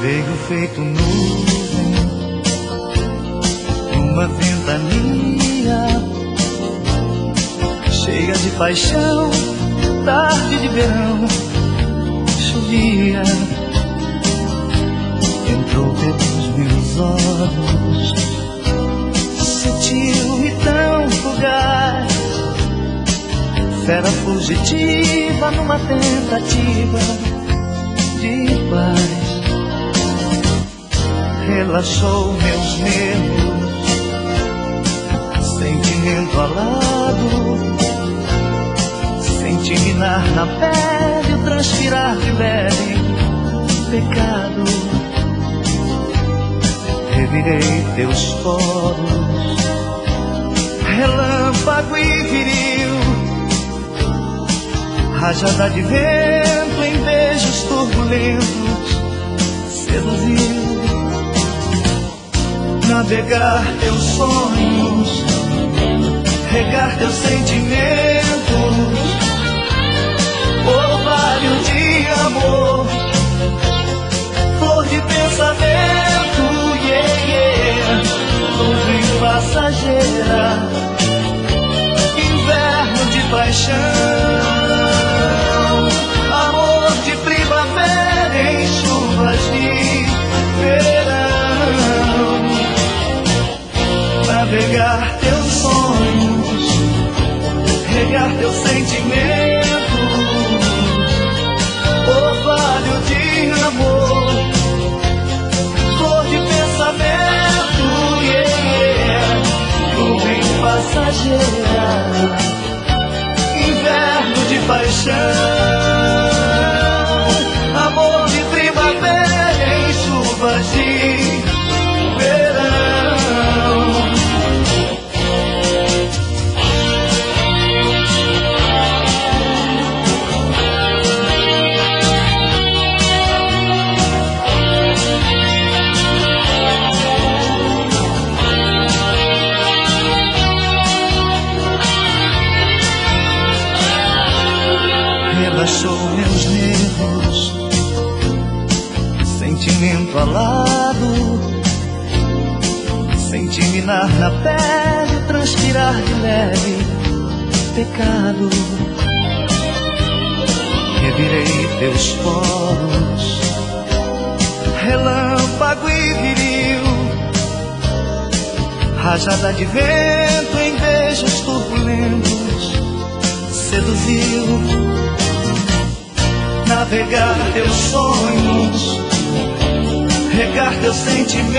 Veio feito nuvem numa ventania, cheia de paixão, tarde de verão, chovia. Entrou pelos meus olhos, sutil e tão fugaz, fera fugitiva numa tentativa de paz. Relaxou meus nervos, sentimento alado, senti minar na pele o transpirar de leve pecado. Revirei teus poros, relâmpago e viril, rajada de vento em beijos turbulentos, seduziu. Navegar teus sonhos, regar teus sentimentos, orvalho de amor, flor de pensamento, yeah, yeah. Nuvem passageira, inverno de paixão, amor de primavera em chuvas de verão. Navegar teus sonhos, regar teus sentimentos, orvalho de amor, flor de pensamento, yeah, yeah. Nuvem passageira, inverno de paixão, amor de primavera em chuvas de verão. Relaxou meus nervos, sentimento alado, senti minar na pele, transpirar de leve pecado. Revirei teus poros, relâmpago e viril, rajada de vento em beijos turbulentos, seduziu. Navegar teus sonhos, regar teus sentimentos,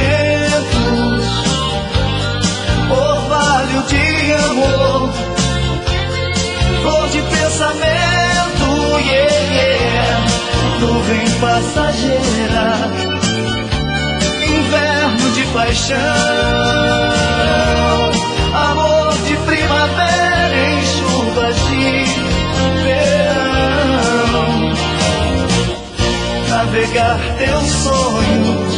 orvalho de amor, flor de pensamento, yeah, yeah. Nuvem passageira, inverno de paixão, amor de primavera em chuvas de verão. Navegar teus sonhos,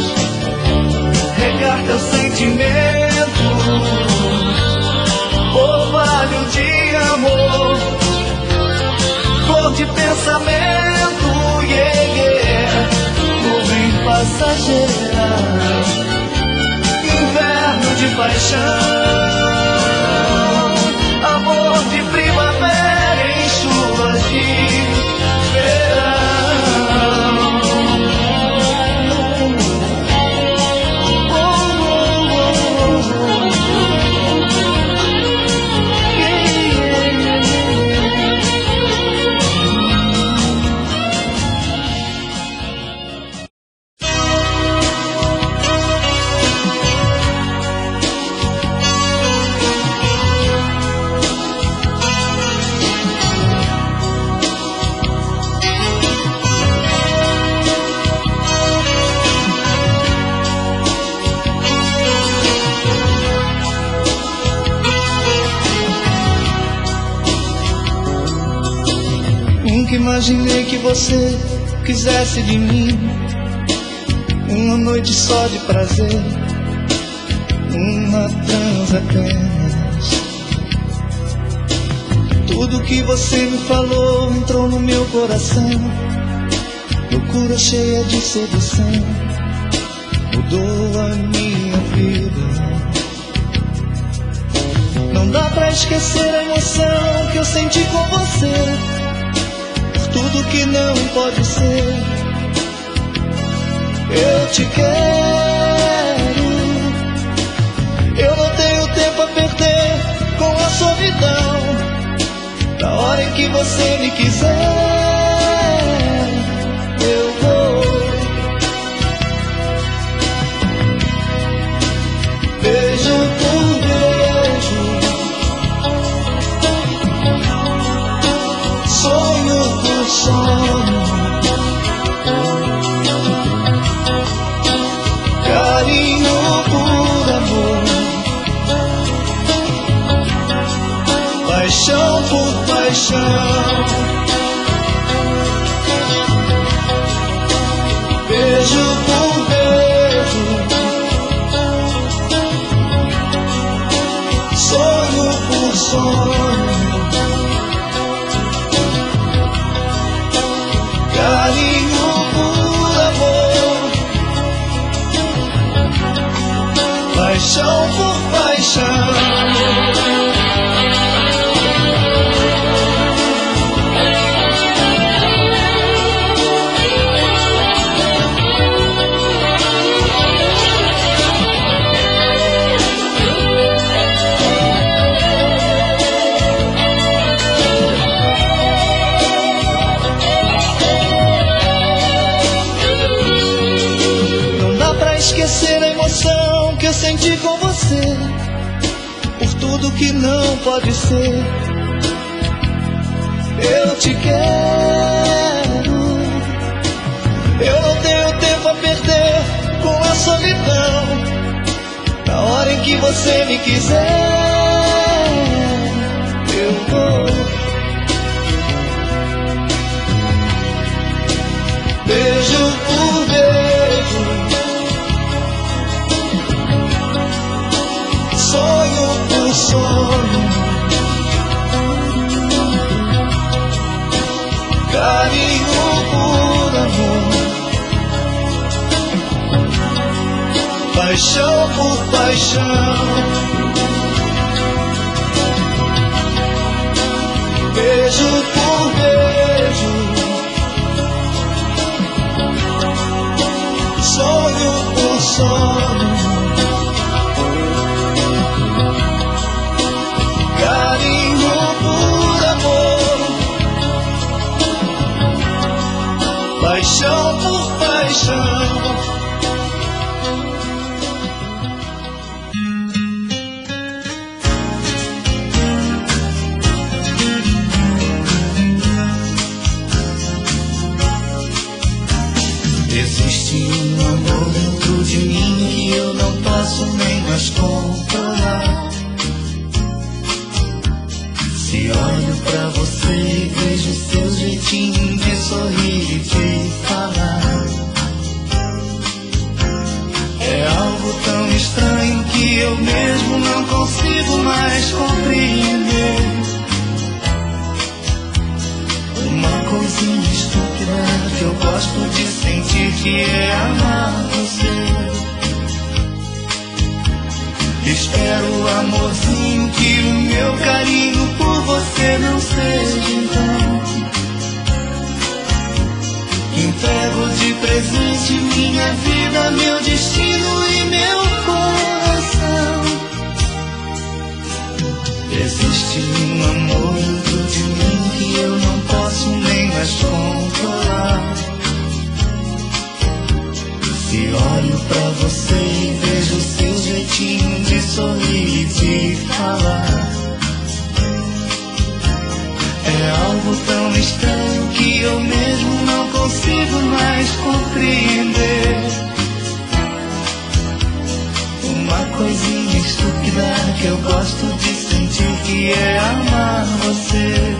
regar teus sentimentos, orvalho de amor, flor de pensamento, yeah, yeah. Nuvem passageira, inverno de paixão, amor de primavera em chuvas de verão. Imaginei que você quisesse de mim uma noite só de prazer, uma transa apenas. Tudo que você me falou entrou no meu coração, loucura cheia de sedução mudou a minha vida. Não dá pra esquecer a emoção que eu senti com você, por tudo que não pode ser. Eu te quero, eu não tenho tempo a perder com a solidão. Na hora em que você me quiser, eu vou. Beijo por beijo, sonho por sonho, carinho por amor, paixão por paixão. Beijo por beijo, sonho por sonho, carinho por amor, paixão por paixão. Esquecer a emoção que eu senti com você, por tudo que não pode ser. Eu te quero, eu não tenho tempo a perder com a solidão. Na hora em que você me quiser, eu vou. Beijo por beijo, sonho por sonho, carinho por amor, paixão por paixão. Beijo por beijo, sonho por sonho, carinho por amor, paixão por paixão. Existe um amor dentro de mim que eu não posso nem mais controlar. Se olho pra você e vejo seu jeitinho de sorrir e de falar, é algo tão estranho que eu mesmo não consigo mais compreender. Uma coisinha estúpida que eu gosto de sentir, que é amar você. Espero, amorzinho, que o meu carinho por você não seja em vão. Entrego de presente minha vida, meu destino e meu coração. Existe um amor dentro de mim que eu não posso nem mais controlar. Se olho pra você e vejo seu jeitinho de sorrir e de falar, é algo tão estranho que eu mesmo não consigo mais compreender. Uma coisinha estúpida que eu gosto de sentir, que é amar você.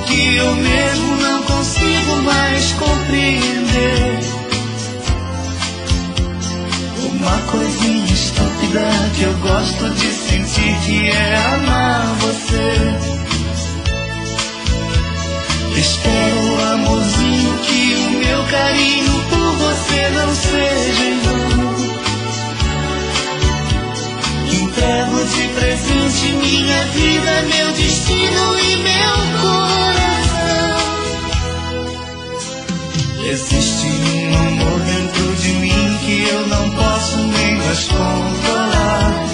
que eu mesmo não consigo mais compreender. Uma coisinha estúpida que eu gosto de sentir, que é amar você. Espero, amorzinho, que o meu carinho por você não seja em vão. Entrego de presente minha vida, meu destino e meu coração. Existe um amor dentro de mim que eu não posso nem mais controlar.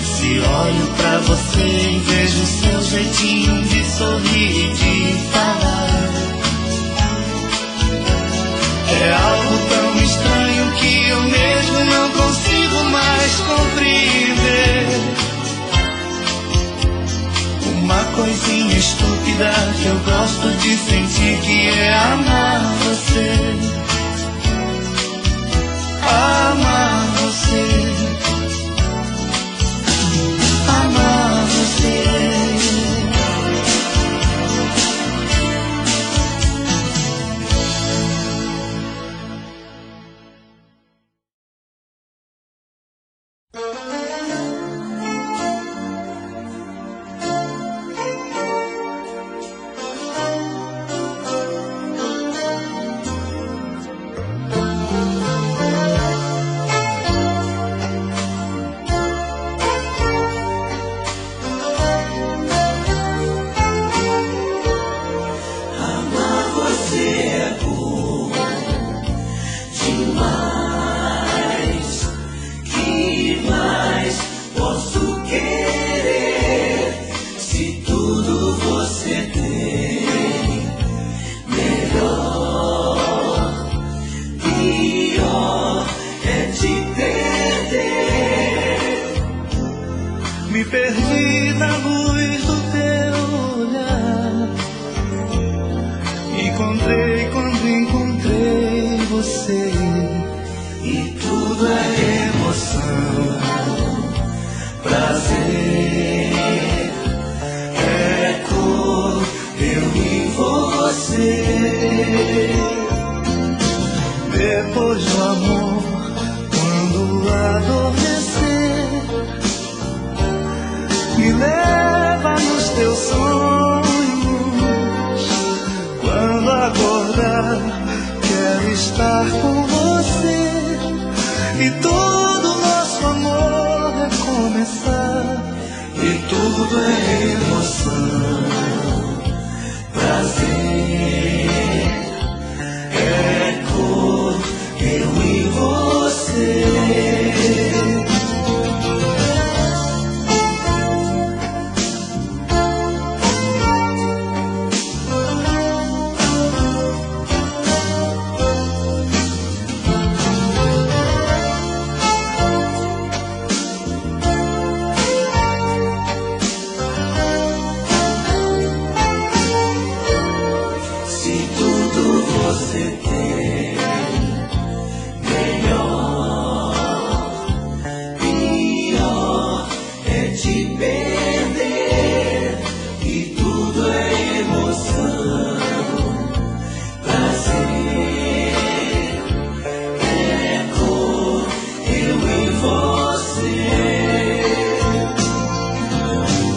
Se olho pra você e vejo seu jeitinho de sorrir e de falar, é algo tão estranho que eu mesmo não consigo mais compreender. Uma coisinha estúpida que eu gosto de sentir, que é amar você. Amar você. Amar você. Me perdi na luz do teu olhar. Encontrei quando encontrei você. E tudo é emoção, prazer, é cor, eu e você. Depois do amor, quando adormecer, me leva nos teus sonhos. Quando acordar, quero estar com você. E todo nosso amor recomeçar. E tudo é emoção, prazer, é cor, eu e você.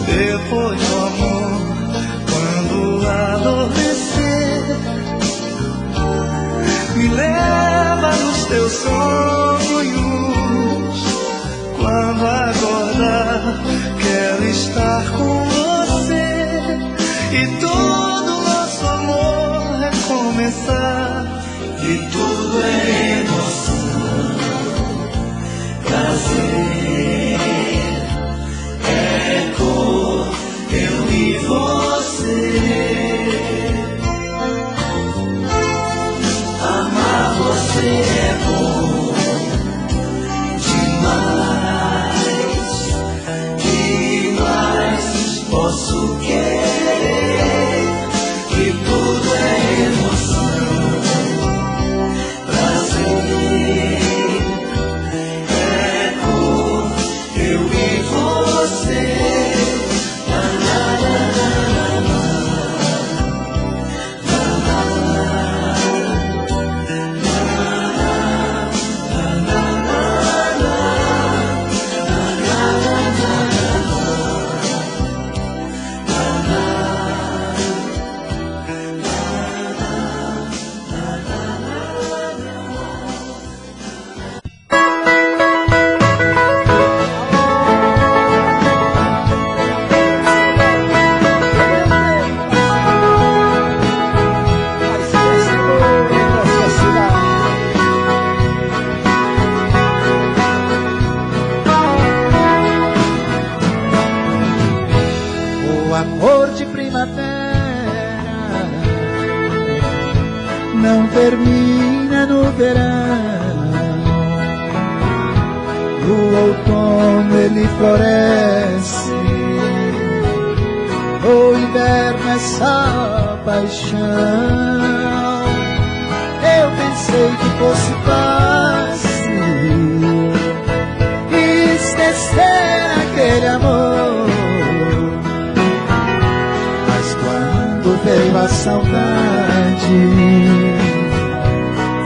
Depois do amor, quando adormecer, me leva nos teus sonhos. Quando acordar, quero estar com você. E todo nosso amor recomeçar. E tudo é emoção, prazer, é cor, eu e você. Amar você é bom demais. Que mais posso querer? Que tudo é emoção, prazer, é cor, eu e você. Na, na, na, na. amor de primavera não termina no verão. No outono ele floresce, o inverno é só paixão. Eu pensei que fosse fácil esquecer aquele amor, mas quando veio a saudade,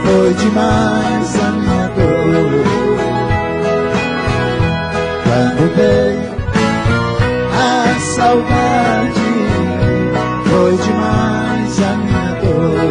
foi demais a minha dor. Quando veio a saudade, foi demais a minha dor.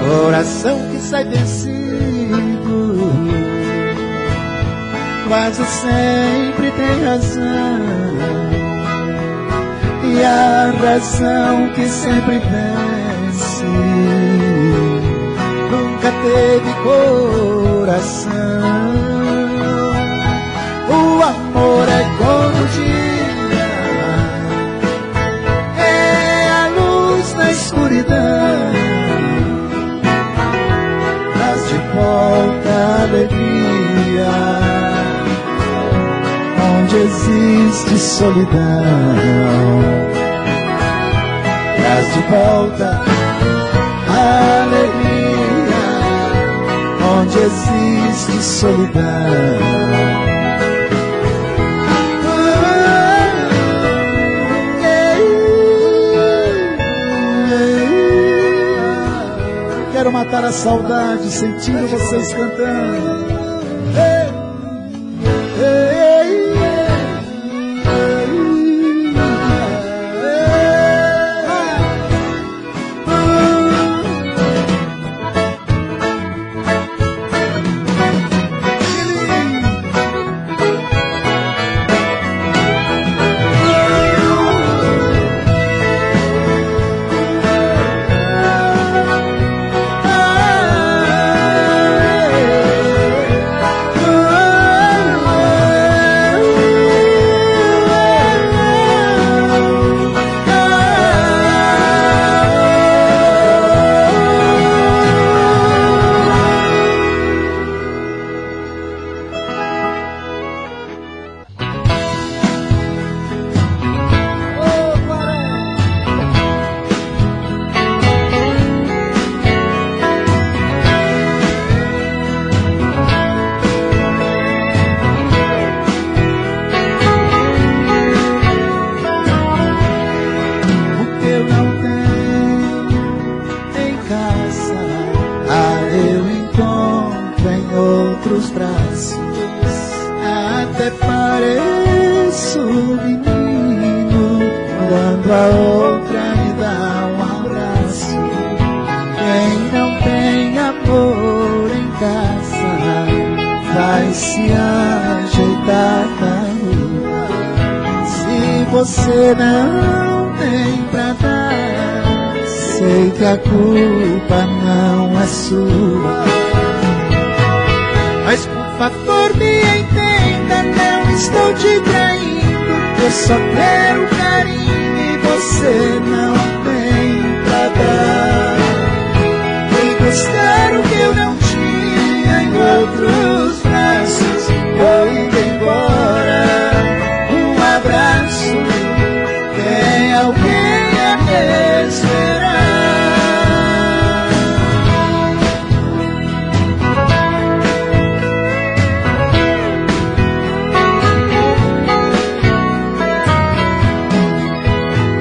Coração que sai vencido quase sempre tem razão, e a razão que sempre vence nunca teve coração. O amor é como o dia, é a luz na escuridão, volta a alegria onde existe solidão. Traz de volta a alegria onde existe solidão. Quero matar a saudade sentindo vocês cantando. Você não tem pra dar, sei que a culpa não é sua, mas por favor me entenda, não estou te traindo, eu só quero carinho e você não tem pra dar. Vem buscar o que eu não tinha em outros braços, vou indo embora. Um abraço, tem alguém a me esperar.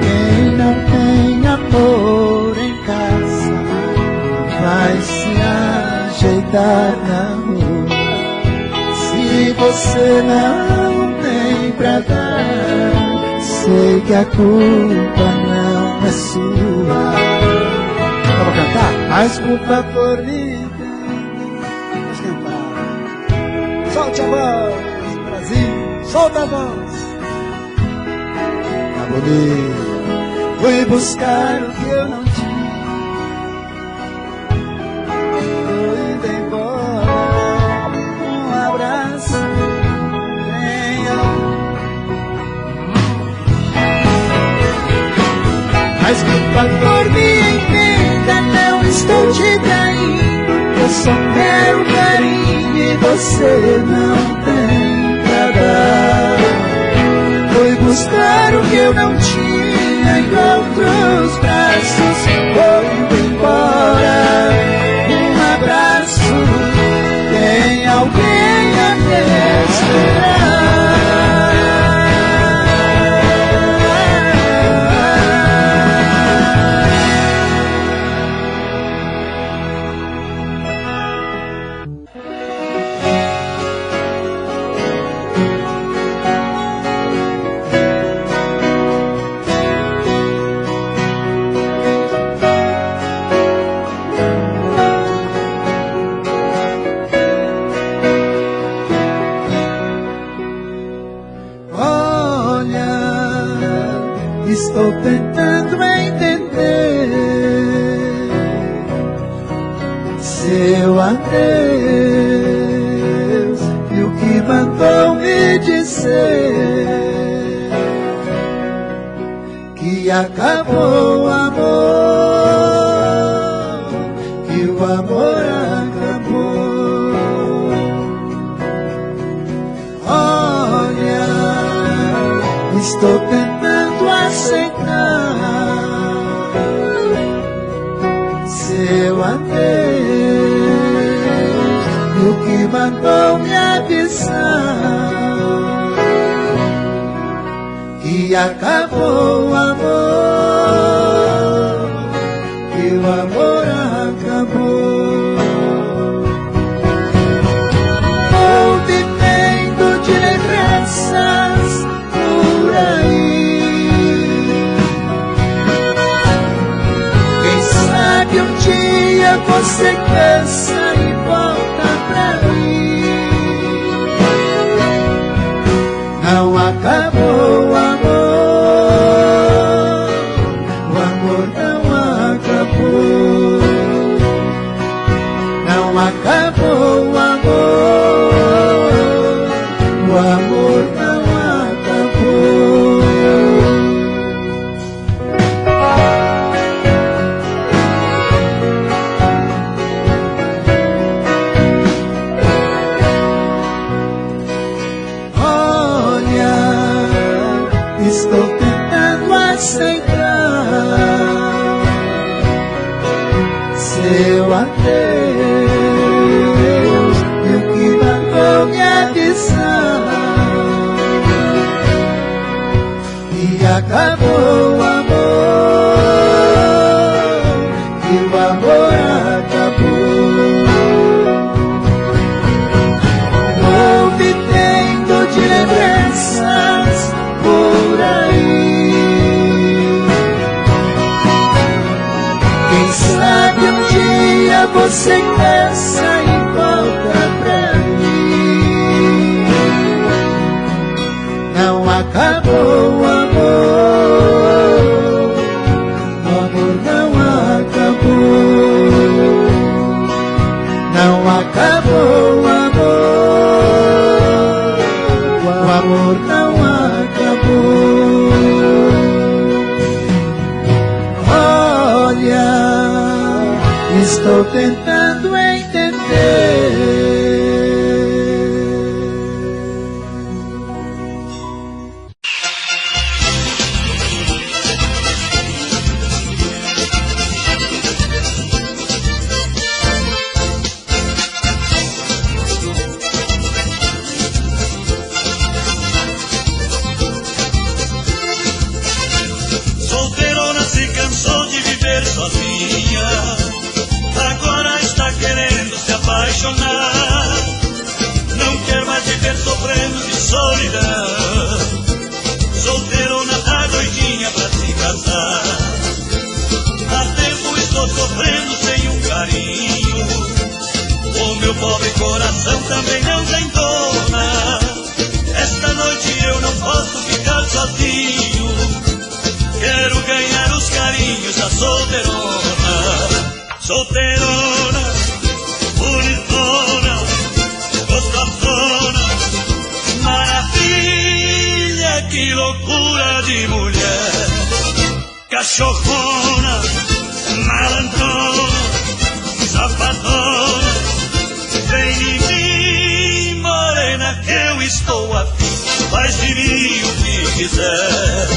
Quem não tem amor em casa vai se ajeitar na rua. Se você não tem pra dar, sei que a culpa não é sua. Dá pra cantar? Mas culpa por mim. Vamos cantar. Solte a voz, Brasil. Solta a voz. Tá bonito. Fui buscar o que eu não tinha. Tô indo embora. Um abraço. Mas culpa por me entenda, não estou te traindo. Eu só quero carinho e você não tem pra dar. Fui buscar o que eu não tinha em outros braços. Vou indo embora, um abraço. Tem alguém a me esperar. Estou tentando entender seu adeus e o que mandou me dizer que acabou o amor, que o amor acabou. Olha, estou tentando aceitar seu adeus e o que mandou me avisar que acabou o amor, que o amor acabou. Vou vivendo de lembranças por aí. Um dia você cansa e volta pra mim. Não acabou o amor não acabou. Não acabou o amor não acabou. Estou tentando aceitar seu adeus e o que mandou me avisar que acabou o amor, que o amor acabou. Vou vivendo de lembranças por aí. Quem sabe um dia você cansa e volta pra mim. Não acabou o amor não acabou. Não acabou o amor não acabou. Olha, estou tentando entender. Solteiro solteirona se cansou de viver sozinha, agora está querendo se apaixonar. Não quer mais viver sofrendo de solidão, solteirona tá doidinha pra se casar. Há tempo estou sofrendo sem um carinho, o meu pobre coração também não tem dona. Esta noite eu não posso ficar sozinho, quero ganhar os carinhos da solteirona. Solteirona, bonitona, gostosona, maravilha, que loucura de mulher. Cachorrona, malandrona, safadona, vem em mim, morena, que eu estou afim, faz de mim o que quiser.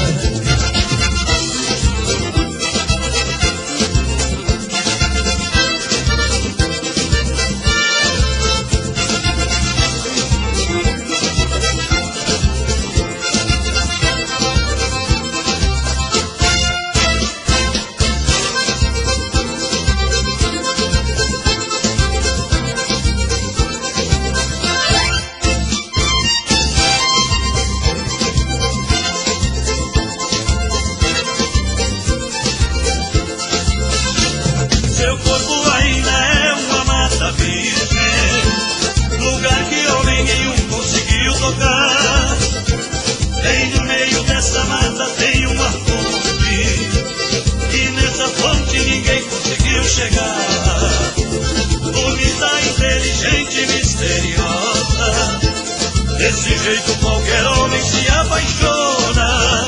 Desse jeito qualquer homem se apaixona.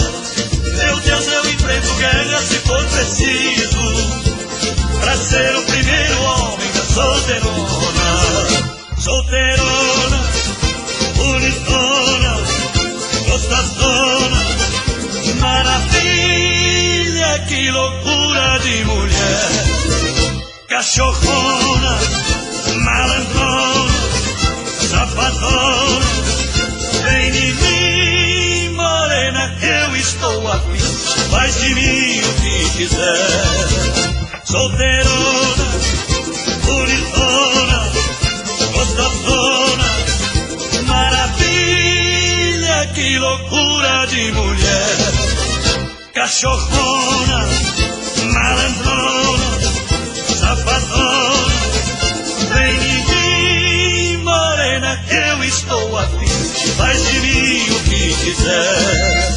Meu Deus, eu enfrento guerra se for preciso, pra ser o primeiro homem da solteirona. Solteirona, bonitona, gostosona, maravilha, que loucura de mulher. Cachorrona, malandrona, safadona, vem de mim, morena, que eu estou afim, faz de mim o que quiser. Solteirona, bonitona, gostosona, maravilha, que loucura de mulher. Cachorrona, malandrona, safadona, vem de mim, morena, que eu estou afim, faz de mim o que quiser.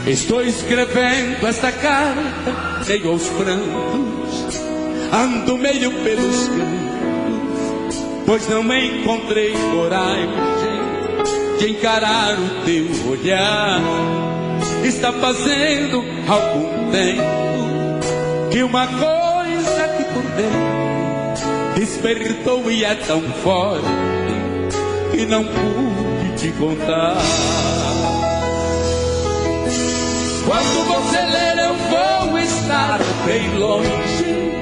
Estou escrevendo esta carta sem aos prantos, ando meio pelos cantos, pois não encontrei coragem de encarar o teu olhar. Está fazendo algum tempo que uma coisa que por dentro despertou e é tão forte que não pude te contar. Quando você ler eu vou estar bem longe,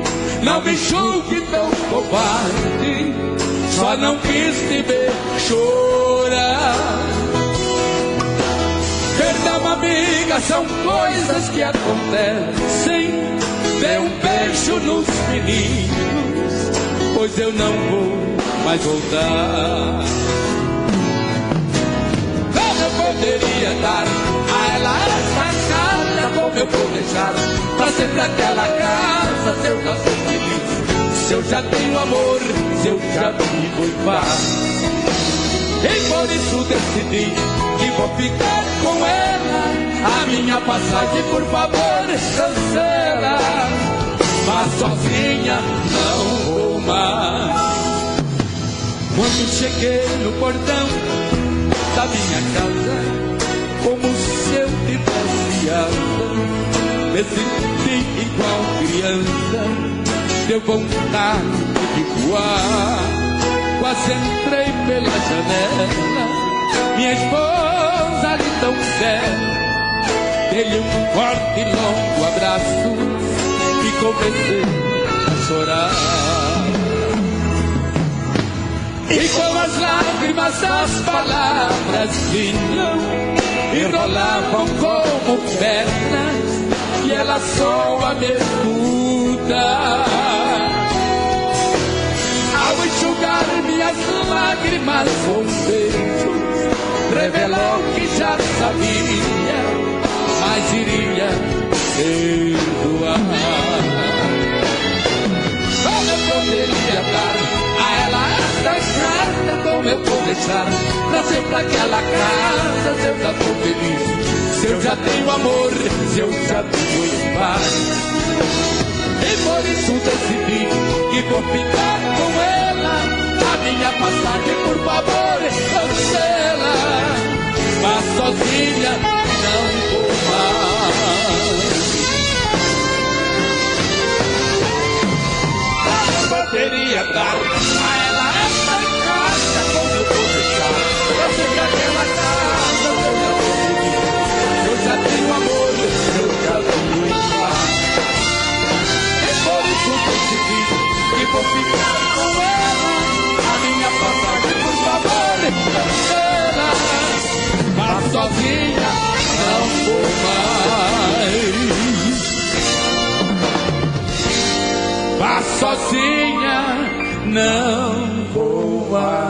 não me julgue tão covarde, só não quis te ver chorar. Perdão, amiga, são coisas que acontecem, dê um beijo nos meninos, pois eu não vou mais voltar. Como eu poderia dar a ela esta carta, como eu vou deixar pra sempre aquela casa, se eu já sou feliz, se eu já tenho amor, se eu já vivo em paz. E por isso decidi que vou ficar com ela, a minha passagem por favor cancela, mas sozinha não vou mais. Quando cheguei no portão da minha casa, como se eu tivesse alma, me senti igual criança, deu vontade de voar. Quase entrei pela janela, minha esposa ali tão bela. Dei-lhe um forte e longo abraço e comecei a chorar. E como as lágrimas das palavras vinham e rolavam como pernas, e ela só a me escuta. Ao enxugar minhas lágrimas, um beijo revelou que já sabia, mas iria perdoar. Como eu poderia dar a ela esta carta? Como eu vou deixar pra sempre aquela casa? Se eu já tô feliz, se eu já tenho amor, se eu já tenho paz. E por isso decidi que vou ficar com ela. A minha passagem, por favor, cancela. Mas sozinha não vou mais. Eu poderia dar a ela esta carta. Como eu vou deixar pra sempre aquela casa? Eu já tenho amor, eu já tenho paz. E por isso decidi que vou ficar com ela. A minha passagem, por favor, cancela. Mas sozinha não vou mais. Mas sozinha não vou mais.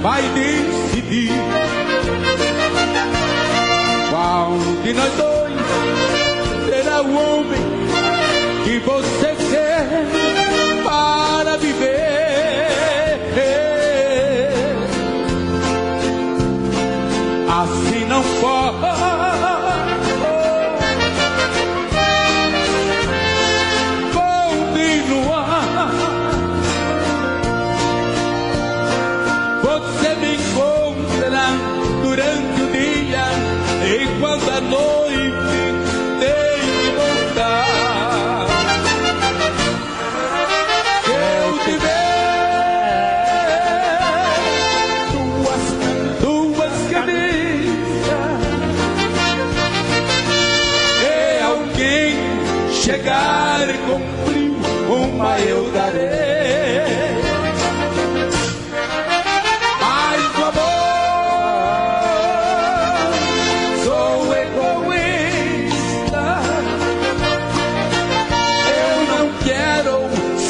Vai decidir qual de nós dois será o homem que você quer para viver. Assim não pode continuar. Você me encontra durante o dia e quando a noite tem que voltar. Se eu tiver duas camisas e alguém chegar com frio, uma eu darei.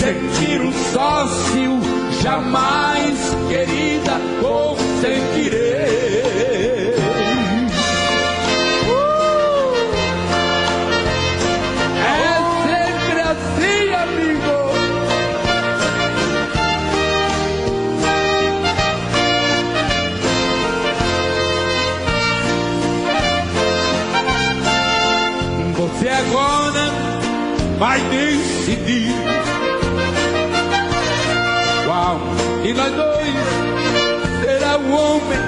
Sentir um sócio, jamais, querida, consentirei. É sempre assim, amigo. Você agora vai decidir e nós dois será o homem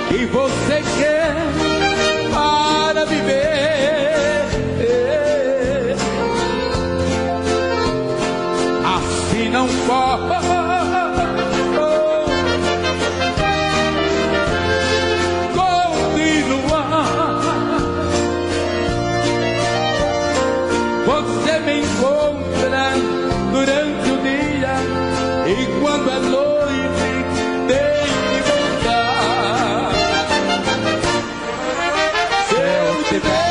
que você quer para viver. Assim não pode continuar. Você me encontra durante o dia e quando é noite tem que voltar. Se eu tiver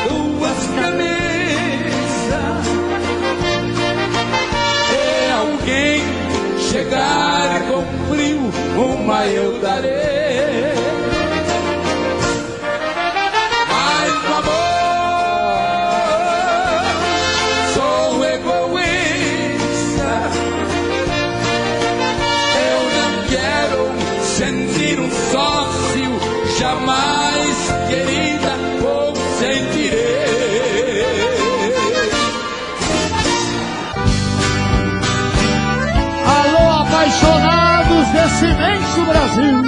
duas camisas e alguém chegar com frio, uma eu darei. Brasil.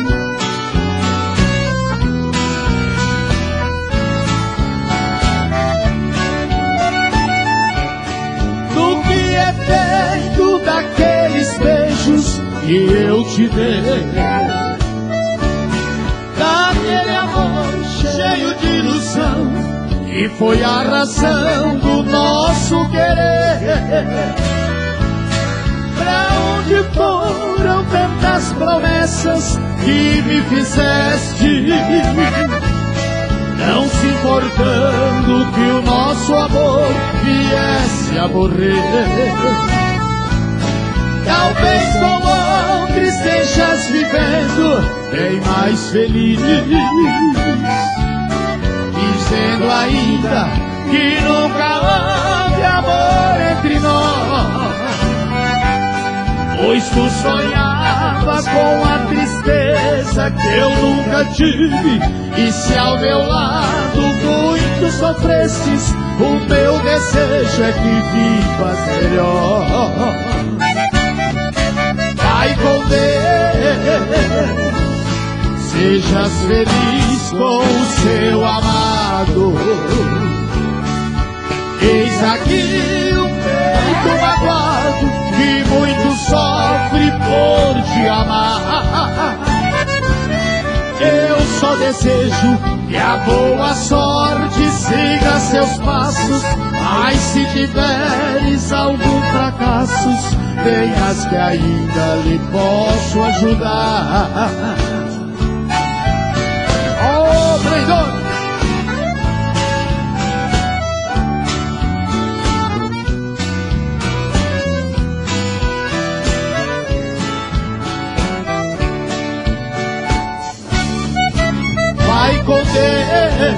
Do que é feito daqueles beijos que eu te dei, daquele amor cheio de ilusão que foi a razão do nosso querer. Pra onde foram tantas promessas que me fizeste, não se importando que o nosso amor viesse a morrer? Talvez com outro estejas vivendo bem mais feliz, dizendo ainda que nunca houve amor entre nós. Pois tu sonhava com a tristeza que eu nunca tive, e se ao meu lado muito sofrestes, o meu desejo é que vivas melhor. Vai com Deus, sejas feliz com o seu amado. Eis aqui um peito magoado que muito sofre por te amar. Eu só desejo que a boa sorte siga seus passos, mas se tiveres algum fracasso, tenhas que ainda lhe posso ajudar. Oh, traidor! Vai com Deus,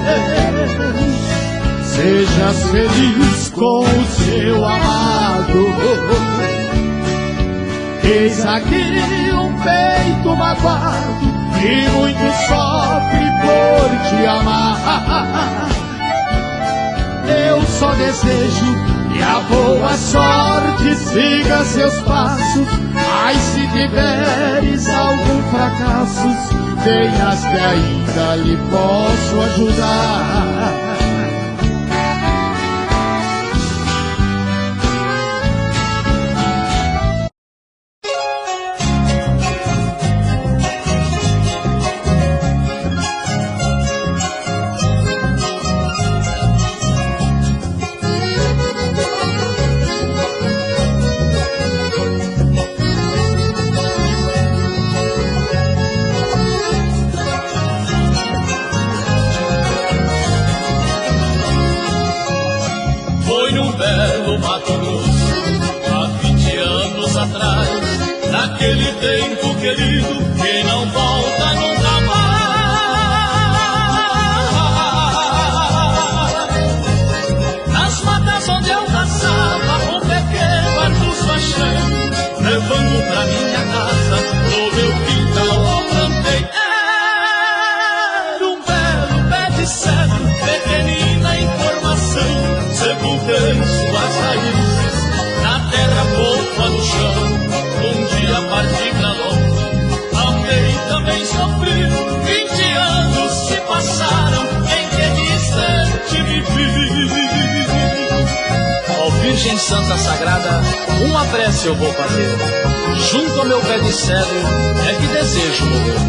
sejas feliz com o seu amado. Eis aqui um peito magoado que muito sofre por te amar. Eu só desejo que a boa sorte siga seus passos, mas se tiveres algum fracasso, tenhas que ainda lhe posso ajudar. Naquele tempo querido que não volta nunca mais. Nas matas onde eu caçava, um pequeno arbusto achei, levando pra minha casa, no meu quintal eu plantei. Era um belo pé de cedro, pequenina em formação, sepultei suas raízes na terra fofa do chão. Um dia parti pra longe, amei também sofri, 20 anos se passaram, em que distante vivi. Ó Virgem Santa Sagrada, uma prece eu vou fazer. Junto ao meu pé de cedro é que desejo morrer.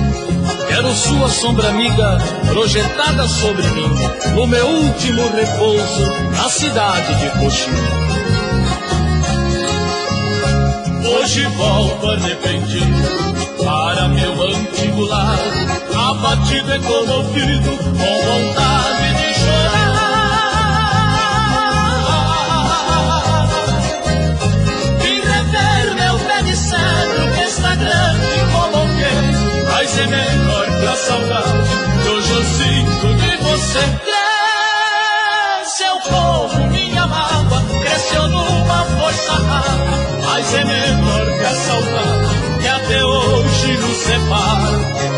Quero sua sombra amiga projetada sobre mim, no meu último repouso na cidade de Coxim. Hoje volto arrependido para meu antigo lar, abatido e comovido, com vontade de chorar. Vim rever meu pé de cedro, que está grande e coloquei, mas é melhor que a saudade que hoje eu sinto de você. Cresceu como minha mágoa, cresceu numa força rara, mas é menor que a saudade que até hoje nos separa.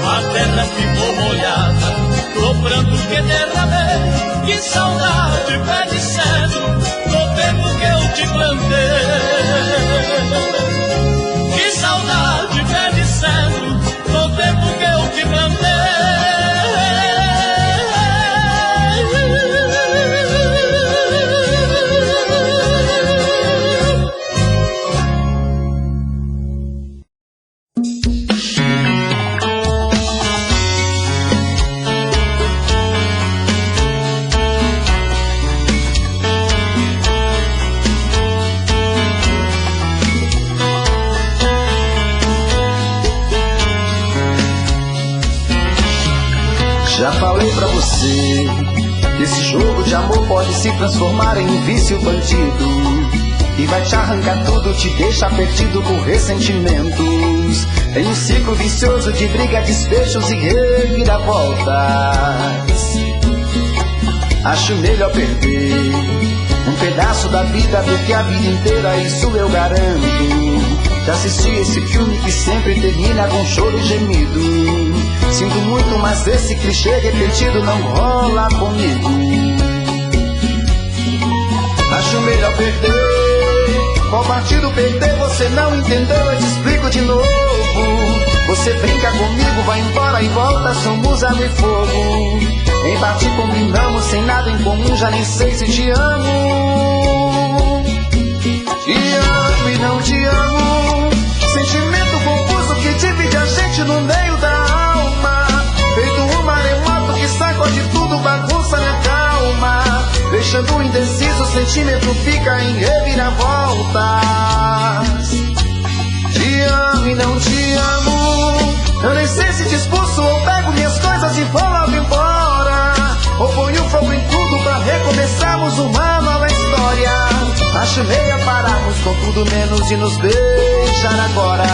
A terra ficou molhada do pranto que derramei. Que saudade, pé de cedro, no tempo que eu te plantei. Que saudade, pé de cedro, no tempo que você. Esse jogo de amor pode se transformar em um vício bandido e vai te arrancar tudo, te deixa perdido por ressentimentos. Em um ciclo vicioso de briga, despechos e reviravoltas. Acho melhor perder um pedaço da vida do que a vida inteira, isso eu garanto. Já assisti esse filme que sempre termina com choro e gemido. Sinto muito, mas esse clichê repetido não rola comigo. Acho melhor perder. Qual partido perder? Você não entendeu, eu te explico de novo. Você brinca comigo, vai embora e volta, somos água e fogo. Em parte combinamos, sem nada em comum, já nem sei se te amo. Te amo e não te amo. Sentimento confuso que divide a gente no meio da alma. Feito um maremoto que sacode tudo, bagunça minha calma. Deixando indeciso, o sentimento fica em reviravoltas. Te amo e não te amo. Eu nem sei se te expulso ou pego minhas coisas e vou logo embora. Ou ponho fogo em tudo pra recomeçarmos uma nova história. Acho melhor pararmos com tudo menos de nos beijar agora.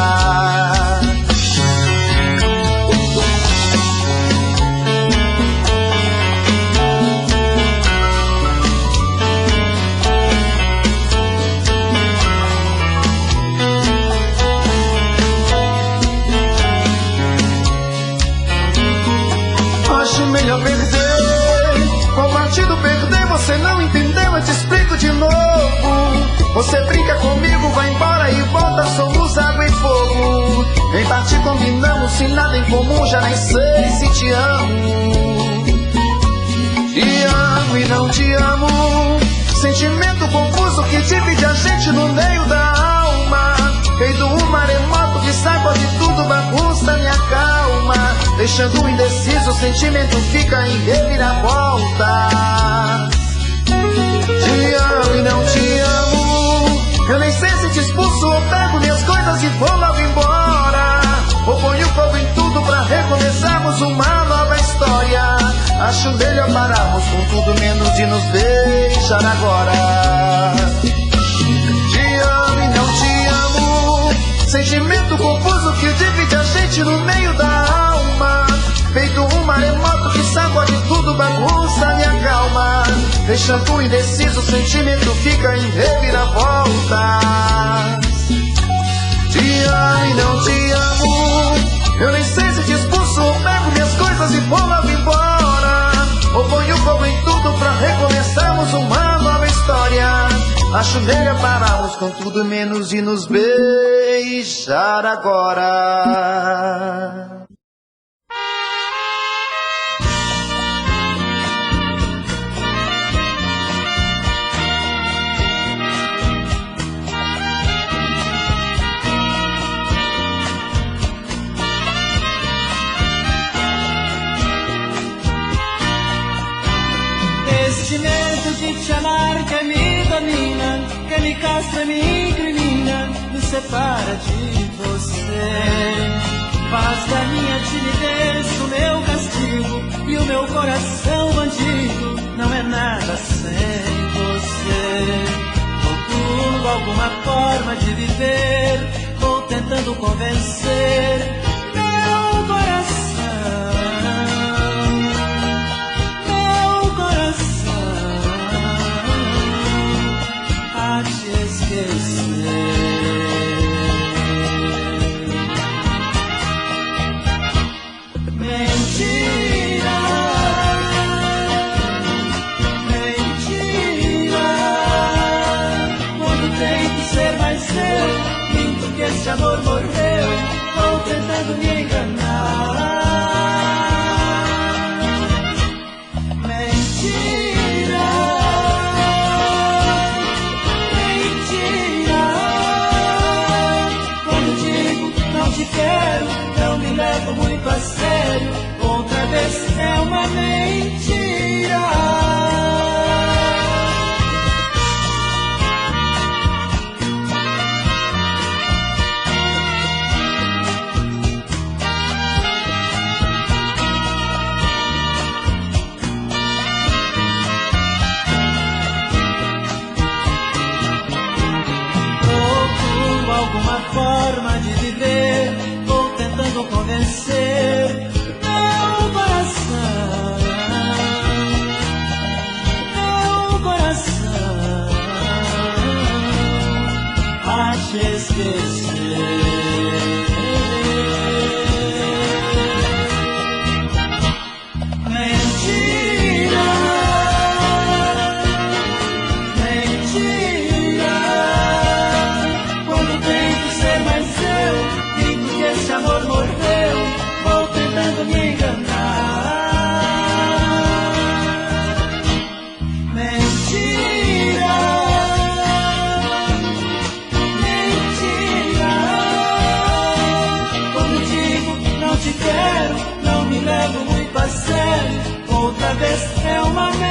Acho melhor perder. Qual partido perder? Você não entendeu, eu te explico de novo. Você brinca comigo, vai embora e volta, somos água e fogo. Em parte combinamos, sem nada em comum, já nem sei se te amo. Te amo e não te amo. Sentimento confuso que divide a gente no meio da alma. Feito um maremoto que sacode tudo, bagunça minha calma. Deixando indeciso, o sentimento fica em reviravolta. Te amo e não te amo. Eu nem sei se te expulso ou pego minhas coisas e vou logo embora. Ou ponho fogo em tudo pra recomeçarmos uma nova história. Acho melhor pararmos com tudo menos de nos beijar agora. Te amo e não te amo. Sentimento confuso que divide a gente no meio da alma. Feito um maremoto que sacode tudo, bagunça minha calma. Deixando indeciso, o sentimento fica em reviravoltas. Te amo e não te amo. Eu nem sei se te expulso ou pego minhas coisas e vou logo embora. Ou ponho fogo em tudo pra recomeçarmos uma nova história. Acho melhor pararmos com tudo menos de nos beijar agora. Este medo de te amar que me domina, que me castra, me incrimina, me separa de você. Faz da minha timidez o meu castigo e o meu coração bandido não é nada sem você. Procuro alguma forma de viver, vou tentando convencer meu coração. Te esquecer. Mentira, mentira. Quando tento ser mais seu, minto que esse amor morreu. Vou tentando me enganar. Não me levo muito a sério, outra vez é uma mentira. te esquecer. Mentira, mentira. Quando tento ser mais eu, digo que esse amor morreu, vou tentando me enganar. Mentira, mentira. Quando digo não te quero, não me levo muito a sério, outra vez é uma mentira.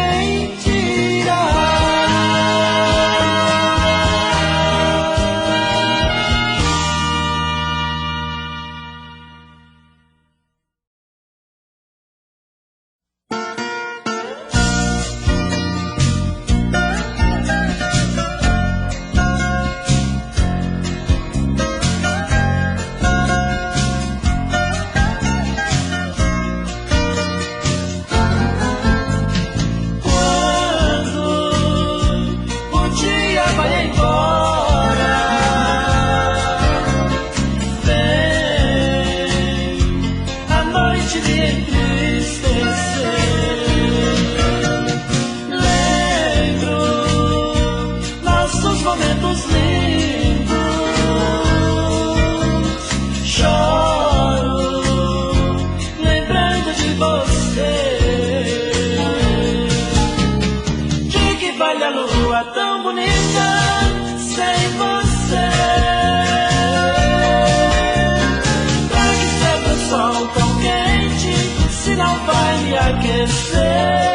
Não vai me aquecer.